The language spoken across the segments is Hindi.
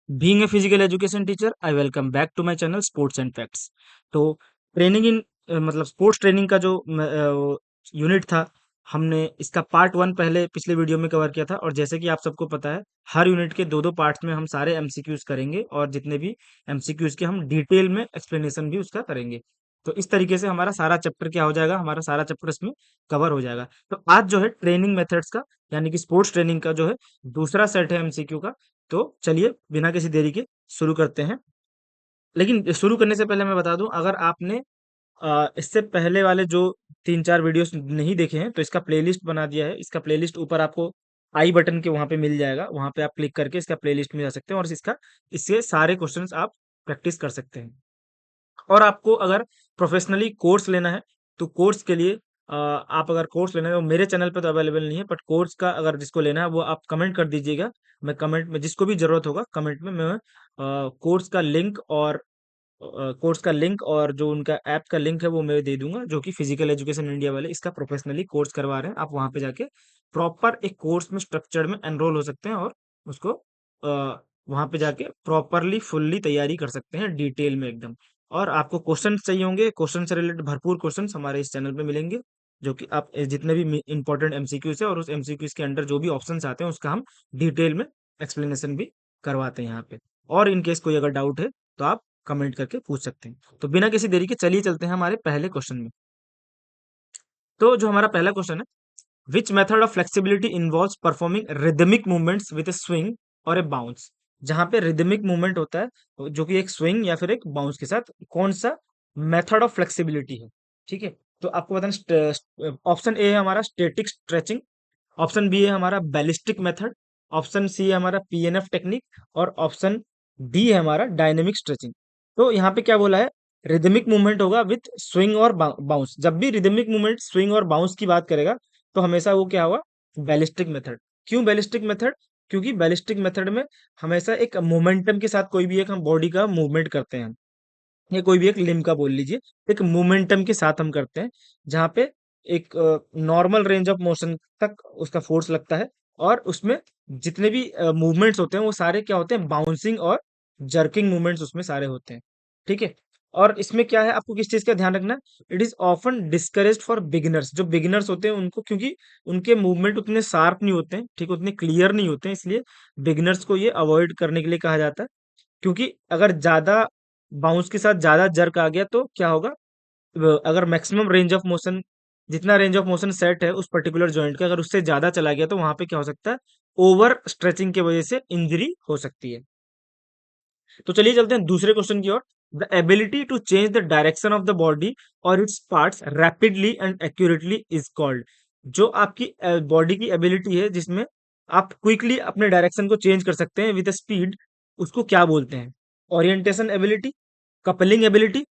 Being a physical education teacher, I welcome back to my channel Sports and Facts। तो ट्रेनिंग इन मतलब स्पोर्ट्स ट्रेनिंग का जो यूनिट था, हमने इसका पार्ट वन पहले पिछले वीडियो में कवर किया था। और जैसे कि आप सबको पता है, हर यूनिट के दो दो पार्ट्स में हम सारे एमसीक्यूज करेंगे, और जितने भी एमसीक्यूज के हम डिटेल में एक्सप्लेनेशन भी उसका करेंगे। तो इस तरीके से हमारा सारा चैप्टर क्या हो जाएगा, हमारा सारा चैप्टर इसमें कवर हो जाएगा। तो आज जो है ट्रेनिंग मेथड्स का, यानी कि स्पोर्ट्स ट्रेनिंग का जो है दूसरा सेट है एमसीक्यू का। तो चलिए बिना किसी देरी के शुरू करते हैं। लेकिन शुरू करने से पहले मैं बता दूं, अगर आपने इससे पहले वाले जो 3-4 वीडियोस नहीं देखे हैं, तो इसका प्लेलिस्ट बना दिया है। इसका प्लेलिस्ट ऊपर आपको आई बटन के वहां पे मिल जाएगा, वहां पे आप क्लिक करके इसका प्लेलिस्ट में जा सकते हैं और इससे सारे क्वेश्चंस आप प्रैक्टिस कर सकते हैं। और आपको अगर प्रोफेशनली कोर्स लेना है, तो कोर्स के लिए आप अगर कोर्स लेना है, तो मेरे चैनल पे तो अवेलेबल नहीं है, बट कोर्स का अगर जिसको लेना है वो आप कमेंट कर दीजिएगा। मैं कमेंट में, जिसको भी जरूरत होगा कमेंट में मैं कोर्स का लिंक और कोर्स का लिंक और जो उनका ऐप का लिंक है वो मैं दे दूंगा, जो कि फिजिकल एजुकेशन इंडिया वाले इसका प्रोफेशनली कोर्स करवा रहे हैं। आप वहां पे जाके प्रॉपर एक कोर्स में स्ट्रक्चर्ड में एनरोल हो सकते हैं, और उसको वहां पे जाके प्रॉपरली फुल्ली तैयारी कर सकते हैं डिटेल में एकदम। और आपको क्वेश्चन चाहिए होंगे, क्वेश्चन से रिलेटेड भरपूर क्वेश्चन हमारे इस चैनल पे मिलेंगे, जो कि आप जितने भी इंपॉर्टेंट एमसीक्यूज है और उस एमसीक्यूज के अंडर जो भी ऑप्शंस आते हैं उसका हम डिटेल में एक्सप्लेनेशन भी करवाते हैं यहाँ पे। और इन केस कोई अगर डाउट है तो आप कमेंट करके पूछ सकते हैं। तो बिना किसी देरी के चलिए चलते हैं हमारे पहले क्वेश्चन में। तो जो हमारा पहला क्वेश्चन है, which method of flexibility involves performing rhythmic movements with A swing और ए बाउंस। जहां पे रिदमिक मूवमेंट होता है, जो कि एक स्विंग या फिर एक बाउंस के साथ, कौन सा मेथड ऑफ फ्लेक्सिबिलिटी है। ठीक है, तो आपको बताना, ऑप्शन ए है हमारा स्टेटिक स्ट्रेचिंग, ऑप्शन बी है हमारा बैलिस्टिक मेथड, ऑप्शन सी है हमारा पीएनएफ टेक्निक, और ऑप्शन डी है हमारा डायनेमिक स्ट्रेचिंग। तो यहाँ पे क्या बोला है, रिदमिक मूवमेंट होगा विथ स्विंग और बाउंस। जब भी रिदमिक मूवमेंट स्विंग और बाउंस की बात करेगा, तो हमेशा वो क्या होगा, बैलिस्टिक मेथड। क्यों बैलिस्टिक मेथड? क्योंकि बैलिस्टिक मेथड में हमेशा एक मोमेंटम के साथ कोई भी एक हम बॉडी का मूवमेंट करते हैं, या कोई भी एक लिम्ब का बोल लीजिए, एक मोमेंटम के साथ हम करते हैं, जहाँ पे एक नॉर्मल रेंज ऑफ मोशन तक उसका फोर्स लगता है। और उसमें जितने भी मूवमेंट्स होते हैं वो सारे क्या होते हैं, बाउंसिंग और जर्किंग मूवमेंट्स उसमें सारे होते हैं। ठीक है, और इसमें क्या है, आपको किस चीज का ध्यान रखना है, it is often discouraged for beginners. जो बिगिनर्स होते हैं उनको, क्योंकि उनके मूवमेंट उतने शार्प नहीं होते हैं, ठीक, उतने क्लियर नहीं होते हैं, इसलिए बिगिनर्स को ये अवॉइड करने के लिए कहा जाता है। क्योंकि अगर ज्यादा बाउंस के साथ ज्यादा जर्क आ गया तो क्या होगा, अगर मैक्सिमम रेंज ऑफ मोशन, जितना रेंज ऑफ मोशन सेट है उस पर्टिकुलर जॉइंट का, अगर उससे ज्यादा चला गया तो वहां पे क्या हो सकता है, ओवर स्ट्रेचिंग की वजह से इंजरी हो सकती है। तो चलिए चलते हैं दूसरे क्वेश्चन की ओर। The ability to change the direction of the body और its parts rapidly and accurately is called. जो आपकी बॉडी की एबिलिटी है, जिसमें आप क्विकली अपने डायरेक्शन को चेंज कर सकते हैं विद स्पीड, उसको क्या बोलते हैं? Orientation ability, coupling ability,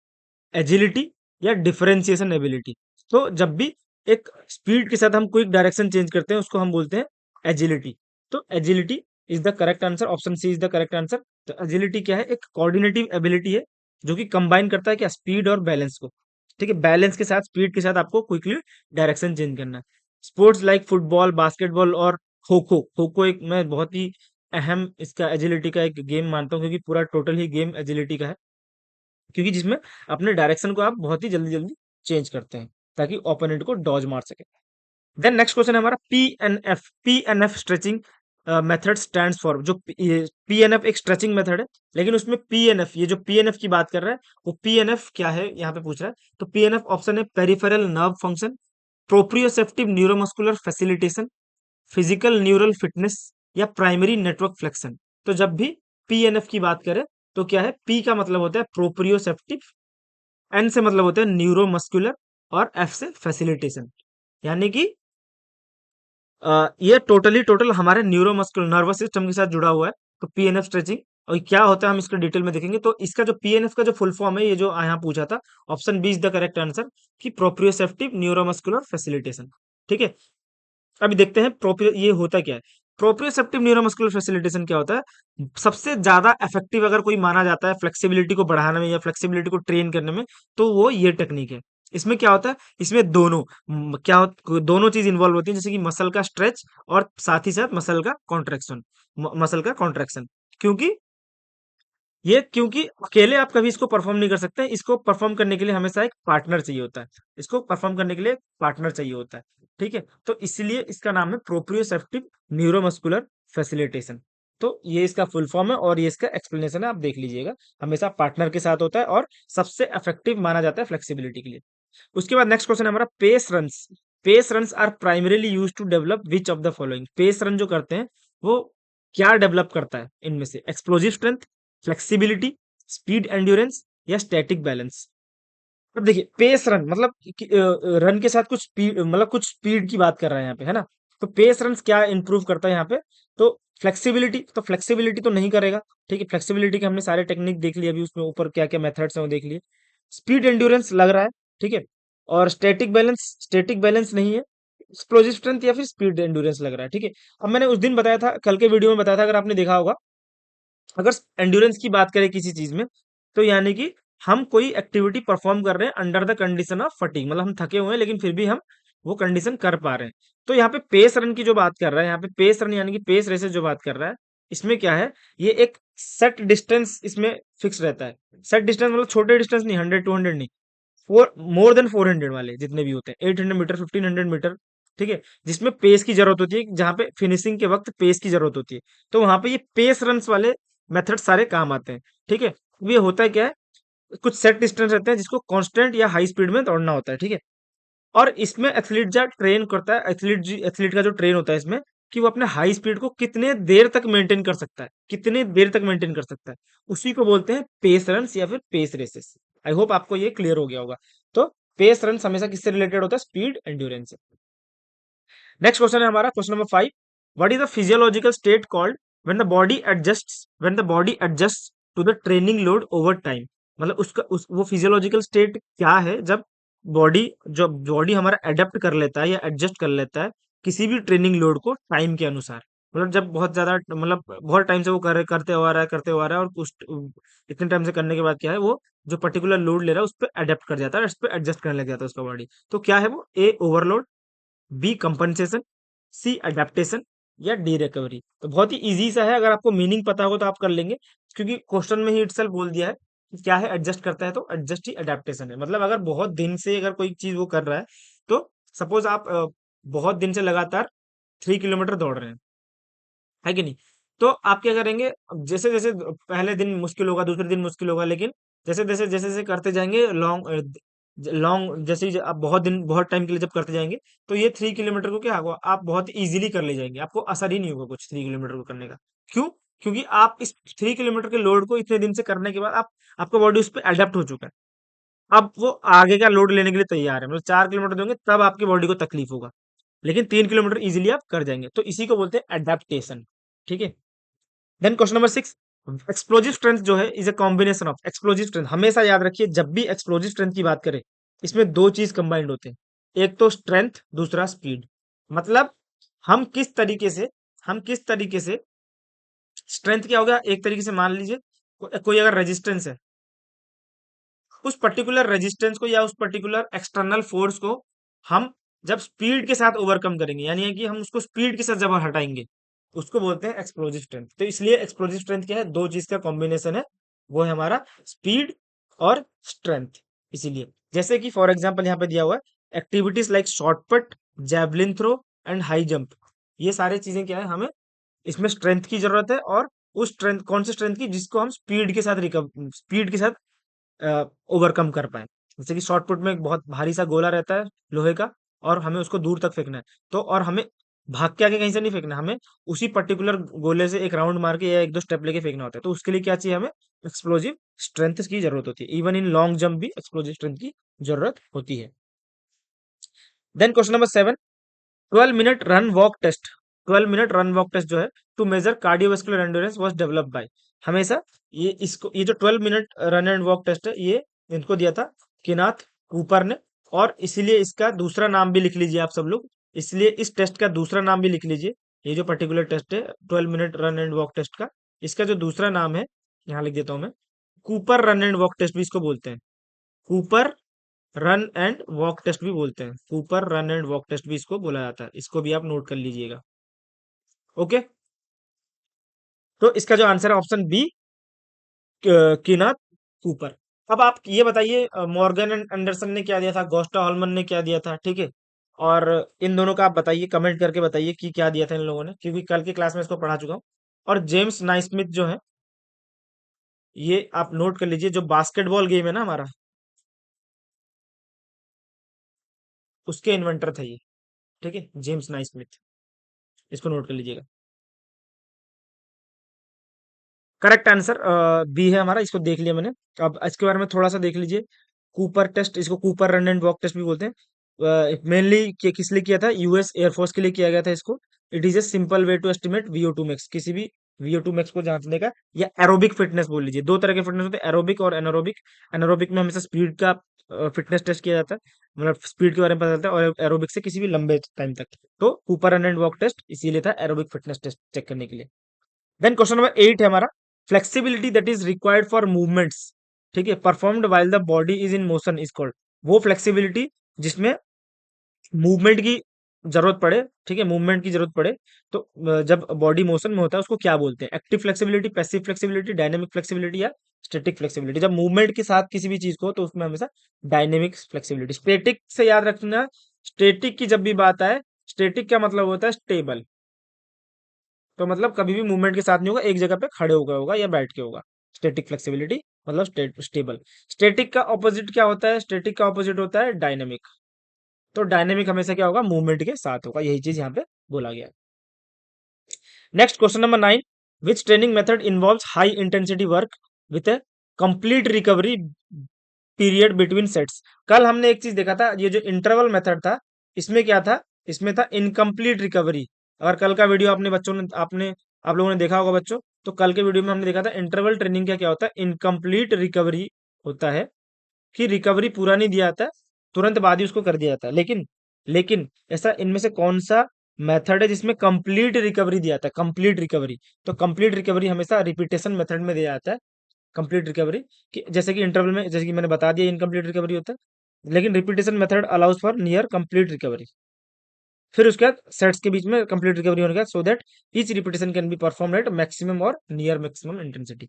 agility, या डिफरेंशिएशन एबिलिटी। तो जब भी एक स्पीड के साथ हम क्विक डायरेक्शन चेंज करते हैं उसको हम बोलते हैं एजिलिटी। तो agility is the correct answer, option C is the correct answer. तो एजिलिटी क्या है, एक कोऑर्डिनेटिव एबिलिटी है, जो कि कंबाइन करता है क्या, स्पीड और बैलेंस को। ठीक है, बैलेंस के साथ, स्पीड के साथ आपको क्विकली डायरेक्शन चेंज करना है। स्पोर्ट्स लाइक फुटबॉल, बास्केटबॉल और खो खो, खो खो एक मैं बहुत ही अहम इसका एजिलिटी का एक गेम मानता हूँ, क्योंकि पूरा टोटल ही गेम एजिलिटी का है। क्योंकि जिसमें अपने डायरेक्शन को आप बहुत ही जल्दी जल्दी चेंज करते हैं, ताकि ओपोनेंट को डॉज मार सके। देन नेक्स्ट क्वेश्चन है हमारा P N F stretching method stands for. जो पीएनएफ एक स्ट्रेचिंग मेथड है, लेकिन उसमें पीएनएफ, ये जो पीएनएफ की बात कर रहा है, वो पीएनएफ क्या है यहाँ पे पूछ रहा है। तो पीएनएफ ऑप्शन है peripheral nerve function, proprioceptive neuromuscular facilitation, physical neural fitness, या प्राइमरी नेटवर्क फ्लेक्शन। तो जब भी पीएनएफ की बात करें, तो क्या है, पी का मतलब होता है प्रोप्रियोसेप्टिव, एन से मतलब होता है न्यूरोमस्कुलर, और एफ से फैसिलिटेशन। यानी कि ये टोटल हमारे न्यूरोमस्कुलर नर्वस सिस्टम के साथ जुड़ा हुआ है। तो पीएनएफ स्ट्रेचिंग और क्या होता है हम इसको डिटेल में देखेंगे। तो इसका जो पीएनएफ का जो फुल फॉर्म है, ये जो यहाँ पूछा था, option B is the correct answer, कि प्रोप्रियोसेप्टिव न्यूरोमस्कुलर फैसिलिटेशन। ठीक है, अभी देखते हैं प्रोप्रियो ये होता क्या है। प्रोप्रियोसेप्टिव न्यूरोमस्कुलर फैसिलिटेशन क्या होता है, सबसे ज्यादा इफेक्टिव अगर कोई माना जाता है फ्लेक्सिबिलिटी को बढ़ाने में या फ्लेक्सिबिलिटी को ट्रेन करने में, तो वो ये टेक्निक है। इसमें क्या होता है, इसमें दोनों दोनों चीज इन्वॉल्व होती है, जैसे कि मसल का स्ट्रेच और साथ ही साथ मसल का कॉन्ट्रेक्शन। क्योंकि ये क्योंकि अकेले आप कभी इसको परफॉर्म नहीं कर सकते, इसको परफॉर्म करने के लिए हमेशा एक पार्टनर चाहिए होता है। इसको परफॉर्म करने के लिए पार्टनर चाहिए होता है। ठीक है, तो इसलिए इसका नाम है प्रोप्रियोसेप्टिव न्यूरोमस्कुलर फैसिलिटेशन। तो ये इसका फुल फॉर्म है और ये इसका एक्सप्लेनेशन है, आप देख लीजिएगा। हमेशा पार्टनर के साथ होता है और सबसे इफेक्टिव माना जाता है फ्लेक्सिबिलिटी के लिए। उसके बाद नेक्स्ट क्वेश्चन है हमारा pace runs. Pace runs are primarily use to develop which of the following. Pace run जो करते हैं वो क्या डेवलप करता है इनमें से? Explosive strength, flexibility, speed endurance या स्टैटिक बैलेंस। अब देखिए पेस रन मतलब रन के साथ कुछ स्पीड, मतलब कुछ स्पीड की बात कर रहे हैं यहाँ पे, है ना? तो पेस रन क्या इंप्रूव करता है यहाँ पे? तो फ्लेक्सिबिलिटी, तो फ्लेक्सिबिलिटी तो नहीं करेगा। ठीक है, फ्लेक्सिबिलिटी के हमने सारे टेक्निक देख लिए, अभी उसमें ऊपर क्या क्या मेथड्स हैं वो देख लिए। स्पीड एंड्योरेंस लग रहा है, ठीक है। और स्टैटिक बैलेंस नहीं है। एक्सप्लोजिव स्ट्रेंथ या फिर स्पीड एंड्योरेंस लग रहा है, ठीक है। अब मैंने उस दिन बताया था, कल के वीडियो में बताया था, अगर आपने देखा होगा, अगर एंड्योरेंस की बात करें किसी चीज में, तो यानी कि हम कोई एक्टिविटी परफॉर्म कर रहे हैं under the condition of fatigue, मतलब हम थके हुए हैं लेकिन फिर भी हम वो कंडीशन कर पा रहे हैं। तो यहाँ पे पेस रन की जो बात कर रहा है, यहाँ पे पेस रन यानी कि पेस रेसेस जो बात कर रहा है, इसमें क्या है, ये एक सेट डिस्टेंस इसमें फिक्स रहता है। सेट डिस्टेंस मतलब छोटे डिस्टेंस नहीं, 100 200 नहीं, फोर मोर देन 400 वाले जितने भी होते हैं, 800 मीटर, 1500 मीटर, ठीक है। जिसमें पेस की जरूरत होती है, जहां पे फिनिशिंग के वक्त पेस की जरूरत होती है, तो वहां पे ये पेस रन्स वाले मेथड सारे काम आते हैं। ठीक है, अब ये होता है क्या है, कुछ सेट डिस्टेंस रहते हैं जिसको कांस्टेंट या हाई स्पीड में दौड़ना होता है, ठीक है। और इसमें एथलीट जो ट्रेन करता है, एथलीट का जो ट्रेन होता है इसमें, कि वो अपने हाई स्पीड को कितने देर तक मेंटेन कर सकता है, कितने देर तक मेंटेन कर सकता है, उसी को बोलते हैं पेस रन्स या फिर पेस रेसेस। आई होप आपको ये क्लियर हो गया होगा। तो पेस रन्स हमेशा किससे रिलेटेड होता है? स्पीड एंड्योरेंस से। नेक्स्ट क्वेश्चन है हमारा question number 5। What is the physiological state called when the body adjust to the training load over time? मतलब वो फिजियोलॉजिकल स्टेट क्या है जब बॉडी हमारा एडेप्ट कर लेता है या एडजस्ट कर लेता है किसी भी ट्रेनिंग लोड को टाइम के अनुसार। मतलब जब बहुत ज्यादा, मतलब बहुत टाइम से वो करते हुआ आ रहा है और उस इतने टाइम से करने के बाद क्या है, वो जो पर्टिकुलर लोड ले रहा है उस पर अडेप्ट कर जाता है, उस पर एडजस्ट करने लग जाता है उसका बॉडी। तो क्या है वो? ए ओवरलोड, बी कंपनसेशन, सी अडेप्टेशन या डी रिकवरी। तो बहुत ही इजी सा है, अगर आपको मीनिंग पता हो तो आप कर लेंगे, क्योंकि क्वेश्चन में ही इटसेल्फ बोल दिया है कि क्या है, एडजस्ट करता है, तो एडजस्ट ही अडेप्टेशन है। मतलब अगर बहुत दिन से अगर कोई चीज वो कर रहा है, तो सपोज आप बहुत दिन से लगातार 3 किलोमीटर दौड़ रहे हैं, है कि नहीं? तो आप क्या करेंगे, अब जैसे जैसे पहले दिन मुश्किल होगा, दूसरे दिन मुश्किल होगा, लेकिन जैसे जैसे करते जाएंगे, लॉन्ग जैसे ही आप बहुत टाइम के लिए जब करते जाएंगे, तो ये 3 किलोमीटर को क्या होगा, आप बहुत इजीली कर ले जाएंगे, आपको असर ही नहीं होगा कुछ 3 किलोमीटर को करने का। क्यों? क्योंकि आप इस 3 किलोमीटर के लोड को इतने दिन से करने के बाद आपका बॉडी उस पर अडेप्ट हो चुका है। अब वो आगे का लोड लेने के लिए तैयार है, मतलब 4 किलोमीटर दोगे तब आपकी बॉडी को तकलीफ होगा, लेकिन 3 किलोमीटर इजीली आप कर जाएंगे, तो इसी को बोलते हैं एडेप्टेशन। ठीक है। Then question number 6। Explosive strength जो है is a combination of explosive strength. हमेशा याद रखिए, जब भी एक्सप्लोजिव स्ट्रेंथ की बात करें, इसमें दो चीज कंबाइंड होते हैं, एक तो स्ट्रेंथ, दूसरा स्पीड। मतलब हम किस तरीके से हम किस तरीके से स्ट्रेंथ क्या हो गया, एक तरीके से मान लीजिए कोई अगर रेजिस्टेंस है, उस पर्टिकुलर रेजिस्टेंस को या उस पर्टिकुलर एक्सटर्नल फोर्स को हम जब स्पीड के साथ ओवरकम करेंगे, यानी है कि हम उसको स्पीड के साथ जब हटाएंगे, उसको बोलते हैं एक्सप्लोजिव स्ट्रेंथ। तो इसलिए एक्सप्लोजिव स्ट्रेंथ क्या है? दो चीज का कॉम्बिनेशन है, वो है हमारा स्पीड और स्ट्रेंथ। इसीलिए जैसे कि फॉर एग्जांपल यहाँ पे दिया हुआ है, activities like shot put, javelin throw and high jump, ये सारी चीजें क्या है, हमें इसमें स्ट्रेंथ की जरूरत है। और उस स्ट्रेंथ, कौन सी स्ट्रेंथ की? जिसको हम स्पीड के साथ ओवरकम कर पाए। जैसे कि शॉर्ट पुट में एक बहुत भारी सा गोला रहता है लोहे का, और हमें उसको दूर तक फेंकना है, तो और हमें भाग के आगे कहीं से नहीं फेंकना, हमें उसी पर्टिकुलर गोले से एक राउंड मार के या एक दो स्टेप लेके फेंकना होता है। तो उसके लिए क्या चाहिए हमें? एक्सप्लोजिव स्ट्रेंथ की जरूरत होती है। इवन इन लॉन्ग जंप भी एक्सप्लोजिव स्ट्रेंथ की जरूरत होती है। Then question number 7। 12 minute run walk test. 12 minute run walk test जो है to measure cardiovascular endurance was developed by. हमेशा ये जो 12 minute run and walk test है, ये इनको दिया था किनाथ कूपर ने। और इसीलिए इसका दूसरा नाम भी लिख लीजिए आप सब लोग, इसलिए इस टेस्ट का दूसरा नाम भी लिख लीजिए। ये जो पर्टिकुलर टेस्ट है 12 minute run and walk test का, इसका जो दूसरा नाम है, यहाँ लिख देता हूं मैं, Cooper run and walk test भी इसको बोलते हैं। Cooper run and walk test भी बोलते हैं, Cooper run and walk test भी इसको बोला जाता है। इसको भी आप नोट कर लीजिएगा। ओके, तो इसका जो आंसर है ऑप्शन बी, कीनाथ कूपर। अब आप ये बताइए, मॉर्गन एंड एंडरसन ने क्या दिया था, गोस्टा हॉलमन ने क्या दिया था, ठीक है। और इन दोनों का आप बताइए, कमेंट करके बताइए कि क्या दिया था इन लोगों ने, क्योंकि कल की क्लास में इसको पढ़ा चुका हूँ। और जेम्स नाइस्मिथ जो है, ये आप नोट कर लीजिए, जो बास्केटबॉल गेम है ना हमारा, उसके इन्वेंटर थे ये, ठीक है, जेम्स नाइस्मिथ। इसको नोट कर लीजिएगा। करेक्ट आंसर बी है हमारा, इसको देख लिया मैंने। अब इसके बारे में थोड़ा सा देख लीजिए। कूपर टेस्ट, इसको Cooper run and walk test भी बोलते हैं। मेनली किस लिए किया था, यूएस एयरफोर्स के लिए किया गया था इसको। It is a simple way to estimate VO2 max, किसी भी VO2 मैक्स को जांचने का, या एरोबिक फिटनेस बोल लीजिए। दो तरह के फिटनेस होते हैं, एरोबिक और एनारोबिक। एनारोबिक में हमेशा स्पीड का फिटनेस टेस्ट किया जाता है, मतलब स्पीड के बारे में पता चलता है, और एरोबिक से किसी भी लंबे टाइम तक। तो Cooper run and walk test इसीलिए था, एरोबिक फिटनेस टेस्ट चेक करने के लिए। देन क्वेश्चन नंबर 8 है हमारा, flexibility that is required for movements, ठीक है, performed while the body is in motion is called. वो फ्लेक्सिबिलिटी जिसमें मूवमेंट की जरूरत पड़े, ठीक है, मूवमेंट की जरूरत पड़े, तो जब बॉडी मोशन में होता है उसको क्या बोलते हैं, active flexibility, passive flexibility, dynamic flexibility, या स्टैटिक फ्लेक्सिबिलिटी। जब मूवमेंट के साथ किसी भी चीज को, तो उसमें हमेशा डायनेमिक फ्लेक्सिबिलिटी। स्टैटिक से याद रखना, स्टैटिक की जब भी बात आए, स्टैटिक का मतलब होता है स्टेबल, तो मतलब कभी भी मूवमेंट के साथ नहीं होगा, एक जगह पे खड़े होकर होगा या बैठ के होगा। स्टैटिक फ्लेक्सिबिलिटी मतलब स्टेबल। स्टैटिक का ऑपोजिट क्या होता है, स्टैटिक का ऑपोजिट होता है डायनेमिक। तो डायनेमिक हमेशा क्या होगा, मूवमेंट के साथ होगा, यही चीज यहाँ पे बोला गया है। Next question number 9, which training method involves high intensity work with A complete recovery period between sets. कल हमने एक चीज देखा था, ये जो इंटरवल मेथड था, इसमें क्या था, इसमें था इनकम्प्लीट रिकवरी। अगर कल का वीडियो आपने बच्चों ने आपने आप लोगों ने देखा होगा बच्चों, तो कल के वीडियो में हमने देखा था इंटरवल ट्रेनिंग का क्या होता है, इनकम्प्लीट रिकवरी होता है, कि रिकवरी पूरा नहीं दिया जाता है, तुरंत बाद ही उसको कर दिया जाता है। लेकिन लेकिन ऐसा इनमें से कौन सा मेथड है जिसमें कंप्लीट रिकवरी दिया जाता है, कंप्लीट रिकवरी। तो कंप्लीट रिकवरी हमेशा रिपीटेशन मेथड में दिया जाता है, कंप्लीट रिकवरी। कि जैसे कि इंटरवल में, जैसे कि मैंने बता दिया, इनकम्प्लीट रिकवरी होता है, लेकिन repetition method allows for near complete recovery. फिर उसके बाद सेट्स के बीच में कंप्लीट रिकवरी होने के बाद, so that each repetition can be perform at maximum और नियर मैक्सिमम इंटेंसिटी,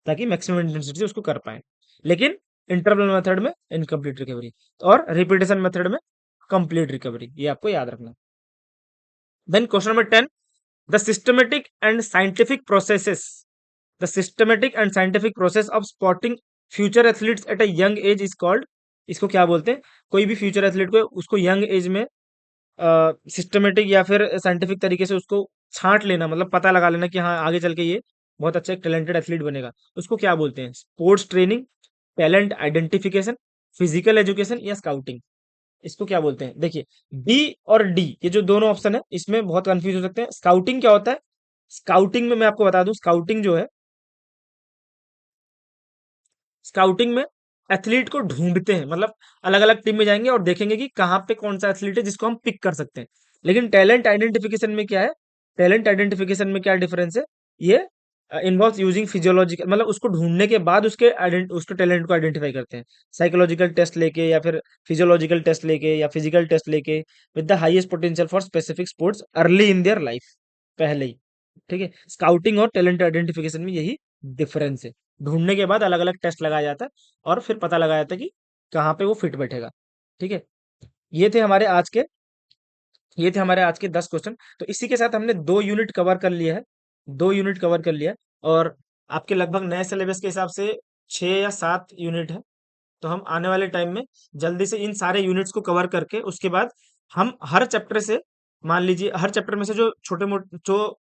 ताकि मैक्सिमम इंटेंसिटी उसको कर पाए। लेकिन इंटरवल मेथड में इनकम्प्लीट रिकवरी, और रिपीटेशन मेथड में कंप्लीट रिकवरी, ये आपको याद रखना। Then question number 10, the systematic and scientific processes, the systematic and scientific process of spotting future athletes at a young age is called. इसको क्या बोलते हैं, कोई भी फ्यूचर एथलीट को उसको यंग एज में सिस्टमेटिक या फिर साइंटिफिक तरीके से उसको छांट लेना, मतलब पता लगा लेना कि हाँ आगे चल के ये बहुत अच्छा एक टैलेंटेड एथलीट बनेगा, उसको क्या बोलते हैं, sports training, talent identification, physical education, या स्काउटिंग। इसको क्या बोलते हैं, देखिए, बी और डी, ये जो दोनों ऑप्शन है, इसमें बहुत कंफ्यूज हो सकते हैं। स्काउटिंग क्या होता है, स्काउटिंग में मैं आपको बता दूं, स्काउटिंग जो है, स्काउटिंग में एथलीट को ढूंढते हैं, मतलब अलग अलग टीम में जाएंगे और देखेंगे कि कहाँ पे कौन सा एथलीट है जिसको हम पिक कर सकते हैं। लेकिन टैलेंट आइडेंटिफिकेशन में क्या है, टैलेंट आइडेंटिफिकेशन में क्या डिफरेंस है, ये इन्वॉल्व यूजिंग फिजियोलॉजिकल, मतलब उसको ढूंढने के बाद उसके टैलेंट को आइडेंटिफाई करते हैं, साइकोलॉजिकल टेस्ट लेके, या फिर फिजियोलॉजिकल टेस्ट लेके, या फिजिकल टेस्ट लेके, with the highest potential for specific sports early in their life, पहले ही। ठीक है, स्काउटिंग और टैलेंट आइडेंटिफिकेशन में यही डिफरेंस है। ढूंढने के बाद अलग अलग टेस्ट लगाया जाता है, और फिर पता लगाया जाता है कि कहाँ पे वो फिट बैठेगा। ठीक है, ये थे हमारे आज के ये थे हमारे आज के 10 क्वेश्चन। तो इसी के साथ हमने 2 यूनिट कवर कर लिया है, 2 यूनिट कवर कर लिया है। और आपके लगभग नए सिलेबस के हिसाब से 6 या 7 यूनिट है। तो हम आने वाले टाइम में जल्दी से इन सारे यूनिट्स को कवर करके, उसके बाद हम हर चैप्टर से, मान लीजिए हर चैप्टर में से जो छोटे मोटे जो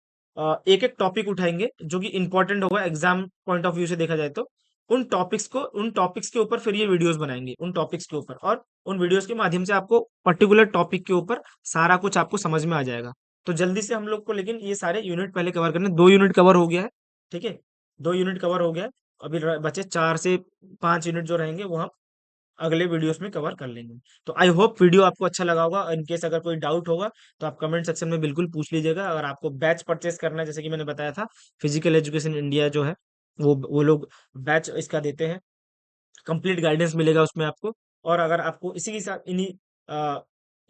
एक एक टॉपिक उठाएंगे जो कि इंपॉर्टेंट होगा एग्जाम पॉइंट ऑफ व्यू से देखा जाए, तो उन टॉपिक्स के ऊपर फिर ये वीडियोस बनाएंगे, उन टॉपिक्स के ऊपर, और उन वीडियोस के माध्यम से आपको पर्टिकुलर टॉपिक के ऊपर सारा कुछ आपको समझ में आ जाएगा। तो जल्दी से हम लोग को, लेकिन ये सारे यूनिट पहले कवर करने, 2 यूनिट कवर हो गया है, ठीक है, 2 यूनिट कवर हो गया है। अभी बचे 4 से 5 यूनिट जो रहेंगे, वो हम अगले वीडियोस में कवर कर लेंगे। तो आई होप वीडियो आपको अच्छा लगा होगा। इन केस अगर कोई डाउट होगा तो आप कमेंट सेक्शन में बिल्कुल पूछ लीजिएगा। अगर आपको बैच परचेस करना है, जैसे कि मैंने बताया था, फिजिकल एजुकेशन इंडिया जो है, वो लोग बैच इसका देते हैं, कंप्लीट गाइडेंस मिलेगा उसमें आपको। और अगर आपको इसी के साथ इन्हीं अ,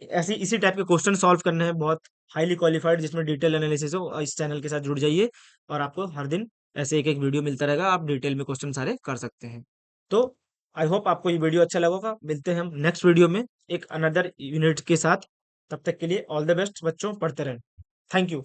ऐसी इसी टाइप के क्वेश्चन सॉल्व करने हैं, बहुत हाईली क्वालिफाइड, जिसमें डिटेल एनालिसिस हो, इस चैनल के साथ जुड़ जाइए, और आपको हर दिन ऐसे एक एक वीडियो मिलता रहेगा, आप डिटेल में क्वेश्चन सारे कर सकते हैं। तो आई होप आपको ये वीडियो अच्छा लगा होगा। मिलते हैं हम नेक्स्ट वीडियो में एक अनदर यूनिट के साथ। तब तक के लिए ऑल द बेस्ट बच्चों, पढ़ते रहें। Thank you.